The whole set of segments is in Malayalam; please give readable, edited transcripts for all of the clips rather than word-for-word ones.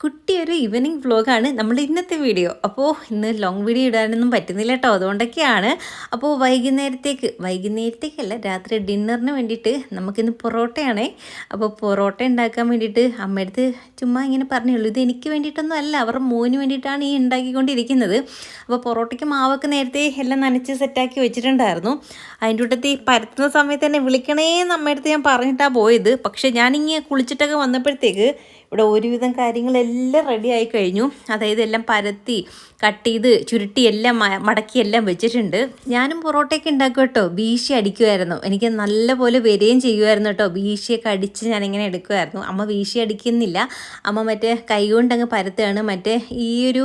കുട്ടിയൊരു ഈവനിങ് വ്ലോഗാണ് നമ്മുടെ ഇന്നത്തെ വീഡിയോ. അപ്പോൾ ഇന്ന് ലോങ് വീഡിയോ ഇടാനൊന്നും പറ്റുന്നില്ല കേട്ടോ, അതുകൊണ്ടൊക്കെയാണ്. അപ്പോൾ വൈകുന്നേരത്തേക്കല്ല, രാത്രി ഡിന്നറിന് വേണ്ടിയിട്ട് നമുക്കിന്ന് പൊറോട്ടയാണേ. അപ്പോൾ പൊറോട്ട ഉണ്ടാക്കാൻ വേണ്ടിയിട്ട് അമ്മയടുത്ത് ചുമ്മാ ഇങ്ങനെ പറഞ്ഞുള്ളൂ, ഇത് എനിക്ക് വേണ്ടിയിട്ടൊന്നും അല്ല, അവരുടെ മോന് വേണ്ടിയിട്ടാണ് ഈ ഉണ്ടാക്കിക്കൊണ്ടിരിക്കുന്നത്. അപ്പോൾ പൊറോട്ടയ്ക്ക് മാവൊക്കെ നേരത്തെ എല്ലാം നനച്ച് സെറ്റാക്കി വെച്ചിട്ടുണ്ടായിരുന്നു. അതിൻ്റെ കൂട്ടത്തിൽ പരത്തുന്ന സമയത്ത് തന്നെ വിളിക്കണേന്ന് അമ്മയടുത്ത് ഞാൻ പറഞ്ഞിട്ടാണ് പോയത്. പക്ഷേ ഞാനിങ്ങനെ കുളിച്ചിട്ടൊക്കെ വന്നപ്പോഴത്തേക്ക് ഇവിടെ ഒരുവിധം കാര്യങ്ങളെല്ലാം റെഡി ആയി കഴിഞ്ഞു. അതായത് എല്ലാം പരത്തി കട്ട് ചെയ്ത് ചുരുട്ടി എല്ലാം മടക്കി എല്ലാം വെച്ചിട്ടുണ്ട്. ഞാനും പൊറോട്ടയൊക്കെ ഉണ്ടാക്കും കേട്ടോ, വീശി അടിക്കുമായിരുന്നു. എനിക്ക് നല്ലപോലെ വരികയും ചെയ്യുമായിരുന്നു കേട്ടോ. വീശിയൊക്കെ അടിച്ച് ഞാനിങ്ങനെ എടുക്കുമായിരുന്നു. അമ്മ വീശി അടിക്കുന്നില്ല, അമ്മ മറ്റേ കൈ കൊണ്ടങ്ങ് പരത്തുകയാണ്. മറ്റേ ഈ ഒരു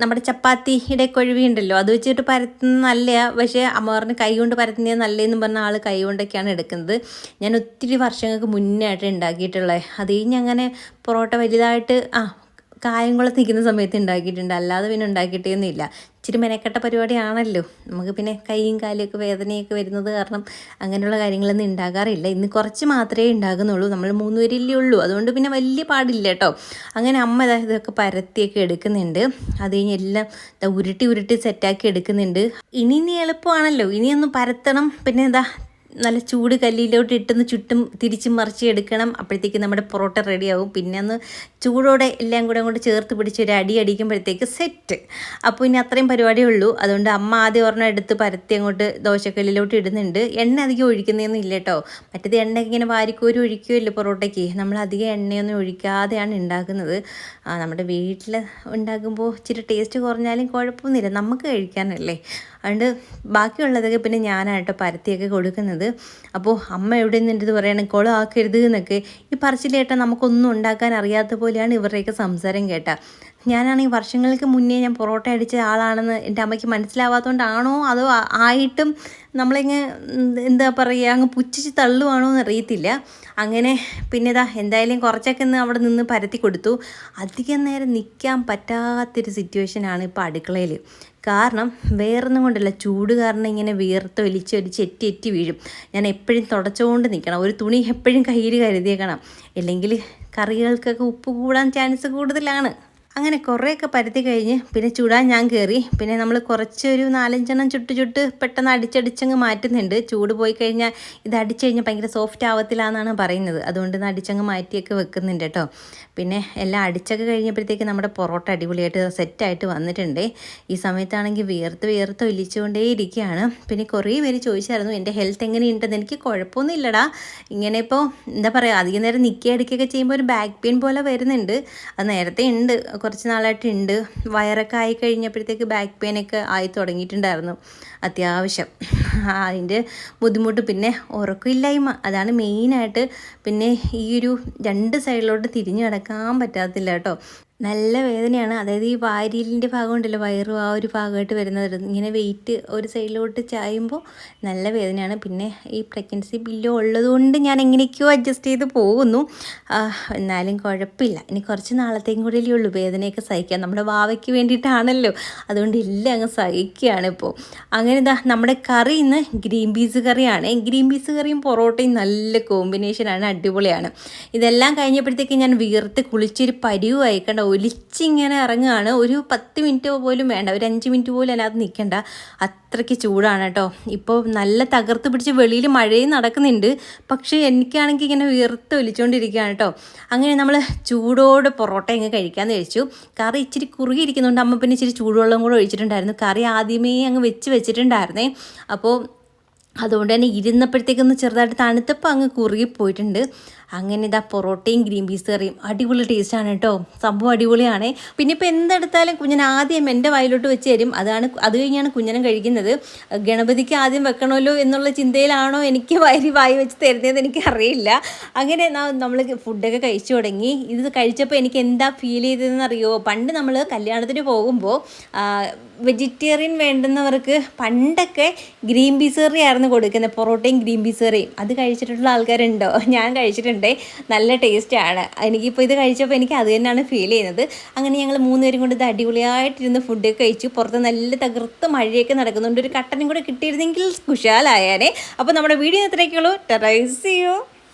നമ്മുടെ ചപ്പാത്തിയുടെ കൊഴുവി ഉണ്ടല്ലോ, അത് വെച്ചിട്ട് പരത്തുന്ന നല്ലതാണ്. പക്ഷേ അമ്മ പറഞ്ഞ് കൈ കൊണ്ട് പരത്തുന്നത് നല്ലതെന്ന് പറഞ്ഞ ആൾ കൈ കൊണ്ടൊക്കെയാണ് എടുക്കുന്നത്. ഞാൻ ഒത്തിരി വർഷങ്ങൾക്ക് മുന്നേ ആയിട്ട് ഉണ്ടാക്കിയിട്ടുള്ളത്. അത് കഴിഞ്ഞ് അങ്ങനെ പൊറോട്ട വലുതായിട്ട് കായംകുളത്ത് നിൽക്കുന്ന സമയത്ത് ഉണ്ടാക്കിയിട്ടുണ്ട്, അല്ലാതെ പിന്നെ ഉണ്ടാക്കിയിട്ടൊന്നുമില്ല. ഇച്ചിരി മെനക്കെട്ട പരിപാടിയാണല്ലോ നമുക്ക്. പിന്നെ കൈയും കാലുമൊക്കെ വേദനയൊക്കെ വരുന്നത് കാരണം അങ്ങനെയുള്ള കാര്യങ്ങളൊന്നും ഉണ്ടാകാറില്ല. ഇന്ന് കുറച്ച് മാത്രമേ ഉണ്ടാകുന്നുള്ളൂ, നമ്മൾ 3 പേരല്ലേ ഉള്ളൂ, അതുകൊണ്ട് പിന്നെ വലിയ പാടില്ല കേട്ടോ. അങ്ങനെ അമ്മ ഇതൊക്കെ പരത്തിയൊക്കെ എടുക്കുന്നുണ്ട്. അത് കഴിഞ്ഞ് എല്ലാം ഉരുട്ടി സെറ്റാക്കി എടുക്കുന്നുണ്ട്. ഇനി എളുപ്പമാണല്ലോ, ഇനിയൊന്ന് പരത്തണം. പിന്നെ നല്ല ചൂട് കല്ലിലോട്ട് ഇട്ടൊന്ന് ചുറ്റും തിരിച്ചും മറിച്ച് എടുക്കണം. അപ്പോഴത്തേക്ക് നമ്മുടെ പൊറോട്ട റെഡിയാവും. പിന്നെ ഒന്ന് ചൂടോടെ എല്ലാം കൂടെ അങ്ങോട്ട് ചേർത്ത് പിടിച്ച് ഒരു അടിക്കുമ്പോഴത്തേക്ക് സെറ്റ്. അപ്പോൾ ഇനി അത്രയും പരിപാടിയേ ഉള്ളൂ. അതുകൊണ്ട് അമ്മ ആദ്യം ഒരെണ്ണം എടുത്ത് പരത്തി അങ്ങോട്ട് ദോശക്കല്ലിലോട്ട് ഇടുന്നുണ്ട്. എണ്ണ അധികം ഒഴിക്കുന്നതൊന്നും ഇല്ല കേട്ടോ. മറ്റേത് എണ്ണ ഇങ്ങനെ വാരിക്കോരി ഒഴിക്കുമല്ലോ പൊറോട്ടയ്ക്ക്, നമ്മൾ അധികം എണ്ണയൊന്നും ഒഴിക്കാതെയാണ് ഉണ്ടാക്കുന്നത്. നമ്മുടെ വീട്ടിൽ ഉണ്ടാക്കുമ്പോൾ ഇച്ചിരി ടേസ്റ്റ് കുറഞ്ഞാലും കുഴപ്പമൊന്നുമില്ല, നമുക്ക് കഴിക്കാനല്ലേ. അതുകൊണ്ട് ബാക്കിയുള്ളതൊക്കെ പിന്നെ ഞാനായിട്ടോ പരത്തിയൊക്കെ കൊടുക്കുന്നത്. അപ്പോൾ അമ്മ എവിടെ നിന്നിട്ട് പറയണം കുളം ആക്കരുത് എന്നൊക്കെ. ഈ പറച്ചിലേട്ടാ നമുക്കൊന്നും ഉണ്ടാക്കാൻ അറിയാത്ത പോലെയാണ് ഇവരുടെയൊക്കെ സംസാരം കേട്ടാ. ഞാനാണെങ്കിൽ വർഷങ്ങൾക്ക് മുന്നേ ഞാൻ പൊറോട്ട അടിച്ച ആളാണെന്ന് എൻ്റെ അമ്മയ്ക്ക് മനസ്സിലാവാത്തതുകൊണ്ടാണോ അതോ ആയിട്ടും നമ്മളിങ്ങനെ എന്താ പറയുക അങ്ങ് പുച്ഛിച്ച് തള്ളുവാണോ എന്ന് അറിയത്തില്ല. അങ്ങനെ പിന്നെ എന്തായാലും കുറച്ചൊക്കെ അവിടെ നിന്ന് പരത്തി കൊടുത്തു. അധികം നേരം നിൽക്കാൻ പറ്റാത്തൊരു സിറ്റുവേഷനാണ് ഇപ്പോൾ അടുക്കളയിൽ. കാരണം വേറൊന്നും കൊണ്ടല്ല, ചൂട് കാരണം ഇങ്ങനെ വിയർത്തൊലിച്ച് ഒരു ചെറ്റി വീഴും. ഞാൻ എപ്പോഴും തുടച്ചുകൊണ്ട് നിൽക്കണം, ഒരു തുണി എപ്പോഴും കയ്യിൽ കരുതിയേക്കണം, ഇല്ലെങ്കിൽ കറികൾക്കൊക്കെ ഉപ്പ് കൂടാൻ ചാൻസ് കൂടുതലാണ്. അങ്ങനെ കുറേയൊക്കെ പരത്തി കഴിഞ്ഞ് പിന്നെ ചുടാൻ ഞാൻ കയറി. പിന്നെ നമ്മൾ കുറച്ചൊരു 4-5 ചുട്ട് പെട്ടെന്ന് അടിച്ചങ്ങ് മാറ്റുന്നുണ്ട്. ചൂട് പോയി കഴിഞ്ഞാൽ ഇത് അടിച്ചു കഴിഞ്ഞാൽ ഭയങ്കര സോഫ്റ്റ് ആവത്തില്ല എന്നാണ് പറയുന്നത്. അതുകൊണ്ട് ഇത് അടിച്ചങ്ങ് മാറ്റിയൊക്കെ വെക്കുന്നുണ്ട് കേട്ടോ. പിന്നെ എല്ലാം അടിച്ചൊക്കെ കഴിഞ്ഞപ്പോഴത്തേക്ക് നമ്മുടെ പൊറോട്ട അടിപൊളിയായിട്ട് സെറ്റായിട്ട് വന്നിട്ടുണ്ട്. ഈ സമയത്താണെങ്കിൽ വിയർത്ത് ഒലിച്ചുകൊണ്ടേ ഇരിക്കുകയാണ്. പിന്നെ കുറേ പേര് ചോദിച്ചായിരുന്നു എൻ്റെ ഹെൽത്ത് എങ്ങനെയുണ്ടെന്ന്. എനിക്ക് കുഴപ്പമൊന്നും ഇല്ലടാ. ഇങ്ങനെ ഇപ്പോൾ എന്താ പറയുക, അധികം നേരം നിൽക്കുകയൊക്കെ ചെയ്യുമ്പോൾ ഒരു ബാക്ക് പെയിൻ പോലെ വരുന്നുണ്ട്. അത് നേരത്തെ ഉണ്ട്, കുറച്ച് നാളായിട്ടുണ്ട്. വയറൊക്കെ ആയി കഴിഞ്ഞപ്പോഴത്തേക്ക് ബാക്ക് പെയിനൊക്കെ ആയി തുടങ്ങിയിട്ടുണ്ടായിരുന്നു അത്യാവശ്യം. അതിൻ്റെ ബുദ്ധിമുട്ട്, പിന്നെ ഉറക്കമില്ലായ്മ, അതാണ് മെയിനായിട്ട്. പിന്നെ ഈ ഒരു 2 സൈഡിലോട്ട് തിരിഞ്ഞു കിടക്കാൻ പറ്റാത്തില്ല കേട്ടോ. നല്ല വേദനയാണ്. അതായത് ഈ വാരിയലിൻ്റെ ഭാഗം ഉണ്ടല്ലോ, വയറും ആ ഒരു ഭാഗമായിട്ട് വരുന്നത്, ഇങ്ങനെ വെയിറ്റ് ഒരു സൈഡിലോട്ട് ചായുമ്പോൾ നല്ല വേദനയാണ്. പിന്നെ ഈ പ്രഗ്നൻസി പില്ലോ ഉള്ളതുകൊണ്ട് ഞാൻ എങ്ങനെയൊക്കെയോ അഡ്ജസ്റ്റ് ചെയ്ത് പോകുന്നു. എന്നാലും കുഴപ്പമില്ല. ഇനി കുറച്ച് നാളത്തേക്കും കൂടെ ഉള്ളൂ വേദനയൊക്കെ സഹിക്കാം. നമ്മുടെ വാവയ്ക്ക് വേണ്ടിയിട്ടാണല്ലോ, അതുകൊണ്ട് എല്ലാം അങ്ങ് സഹിക്കുകയാണ് ഇപ്പോൾ. അങ്ങനെ നമ്മുടെ കറി ഇന്ന് ഗ്രീൻ പീസ് കറിയാണ്. ഗ്രീൻ പീസ് കറിയും പൊറോട്ടയും നല്ല കോമ്പിനേഷനാണ്, അടിപൊളിയാണ്. ഇതെല്ലാം കഴിഞ്ഞപ്പോഴത്തേക്ക് ഞാൻ വിയർത്ത് കുളിച്ചൊരു പരിവായി കണ്ട, ഒലിച്ചിങ്ങനെ ഇറങ്ങുകയാണ്. ഒരു 10 മിനിറ്റ് പോലും വേണ്ട, ഒരു 5 മിനിറ്റ് പോലും അതിനകത്ത് നിൽക്കണ്ട, അത്രയ്ക്ക് ചൂടാണ് കേട്ടോ. ഇപ്പോൾ നല്ല തകർത്ത് പിടിച്ച് വെളിയിൽ മഴയും നടക്കുന്നുണ്ട്. പക്ഷേ എനിക്കാണെങ്കിൽ ഇങ്ങനെ വിയർത്ത് ഒലിച്ചുകൊണ്ടിരിക്കുകയാണ് കേട്ടോ. അങ്ങനെ നമ്മൾ ചൂടോടെ പൊറോട്ട അങ്ങ് കഴിക്കാമെന്ന് കഴിച്ചു. കറി ഇച്ചിരി കുറുകിയിരിക്കുന്നുണ്ട്. അമ്മ പിന്നെ ഇച്ചിരി ചൂടുവെള്ളം കൂടെ ഒഴിച്ചിട്ടുണ്ടായിരുന്നു. കറി ആദ്യമേ അങ്ങ് വെച്ചിട്ടുണ്ടായിരുന്നേ. അപ്പോൾ അതുകൊണ്ട് തന്നെ ഇരുന്നപ്പോഴത്തേക്കൊന്ന് ചെറുതായിട്ട് തണുത്തപ്പോൾ അങ്ങ് കുറുകിപ്പോയിട്ടുണ്ട്. അങ്ങനെ പൊറോട്ടയും ഗ്രീൻ പീസ് കറിയും അടിപൊളി ടേസ്റ്റാണ് കേട്ടോ, സംഭവം അടിപൊളിയാണ്. പിന്നെ ഇപ്പോൾ എന്തെടുത്താലും കുഞ്ഞൻ ആദ്യം എൻ്റെ വായിലോട്ട് വെച്ച് തരും. അത് കഴിഞ്ഞാണ് കുഞ്ഞനും കഴിക്കുന്നത്. ഗണപതിക്ക് ആദ്യം വെക്കണമല്ലോ എന്നുള്ള ചിന്തയിലാണോ എനിക്ക് വായി വെച്ച് തരുന്നതെന്ന് എനിക്കറിയില്ല. അങ്ങനെ നമ്മൾ ഫുഡൊക്കെ കഴിച്ചു തുടങ്ങി. ഇത് കഴിച്ചപ്പോൾ എനിക്ക് എന്താ ഫീൽ ചെയ്തതെന്ന് അറിയുമോ? പണ്ട് നമ്മൾ കല്യാണത്തിന് പോകുമ്പോൾ വെജിറ്റേറിയൻ വേണ്ടുന്നവർക്ക് പണ്ടൊക്കെ ഗ്രീൻ പീസ് കറി ആയിരുന്നു കൊടുക്കുന്നത്, പൊറോട്ടയും ഗ്രീൻ പീസ് കറിയും. അത് കഴിച്ചിട്ടുള്ള ആൾക്കാരുണ്ടോ? ഞാൻ കഴിച്ചിട്ടുണ്ട്, നല്ല ടേസ്റ്റാണ്. എനിക്കിപ്പോൾ ഇത് കഴിച്ചപ്പോൾ എനിക്ക് അത് തന്നെയാണ് ഫീൽ ചെയ്യുന്നത്. അങ്ങനെ ഞങ്ങൾ 3 പേരും കൊണ്ട് ഇത് അടിപൊളിയായിട്ടിരുന്ന് ഫുഡൊക്കെ കഴിച്ചു. പുറത്ത് നല്ല തകർത്ത് മഴയൊക്കെ നടക്കുന്നുണ്ട്. ഒരു കട്ടനും കൂടെ കിട്ടിയിരുന്നെങ്കിൽ കുശാലായാനേ. അപ്പോൾ നമ്മുടെ വീഡിയോ ഇത്രയൊക്കെയുള്ളൂ. ട്രൈ ചെയ്യൂ.